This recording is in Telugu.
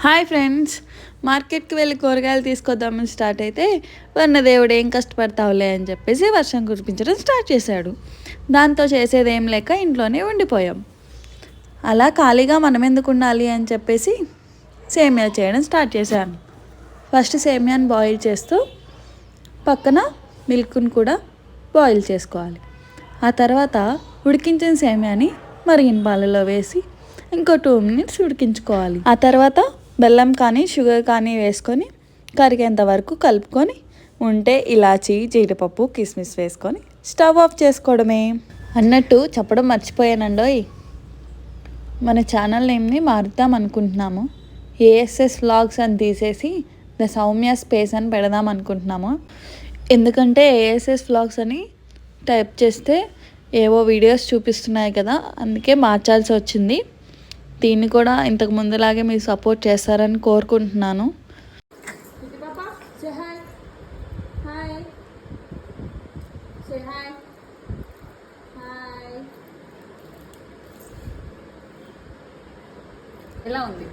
హాయ్ ఫ్రెండ్స్, మార్కెట్కి వెళ్ళి కూరగాయలు తీసుకొద్దామని స్టార్ట్ అయితే దేవుడు ఏం కష్టపడతావులే అని చెప్పేసి వర్షం కురిపించడం స్టార్ట్ చేశాడు. దాంతో చేసేది ఏం లేక ఇంట్లోనే ఉండిపోయాం. అలా ఖాళీగా మనం ఎందుకు ఉండాలి అని చెప్పేసి సేమియా చేయడం స్టార్ట్ చేశాను. ఫస్ట్ సేమియాని బాయిల్ చేస్తూ పక్కన మిల్క్ని కూడా బాయిల్ చేసుకోవాలి. ఆ తర్వాత ఉడికించిన సేమియాని మరిగిన పాలలో వేసి ఇంకో 2 minutes ఉడికించుకోవాలి. ఆ తర్వాత బెల్లం కానీ షుగర్ కానీ వేసుకొని కరిగేంత వరకు కలుపుకొని ఉంటే ఇలాచి, జీడిపప్పు, కిస్మిస్ వేసుకొని స్టవ్ ఆఫ్ చేసుకోవడమే. అన్నట్టు చెప్పడం మర్చిపోయానండోయ్, మన ఛానల్ నేమ్ని మారుద్దాం అనుకుంటున్నాము. ఏఎస్ఎస్ వ్లాగ్స్ అని తీసేసి ద సౌమ్య స్పేస్ అని పెడదాం అనుకుంటున్నాము. ఎందుకంటే ఏఎస్ఎస్ వ్లాగ్స్ అని టైప్ చేస్తే ఏవో వీడియోస్ చూపిస్తున్నాయి కదా, అందుకే మార్చాల్సి వచ్చింది. దీన్ని కూడా ఇంతకు ముందులాగే మీరు సపోర్ట్ చేస్తారని కోరుకుంటున్నాను. ఎలా ఉంది?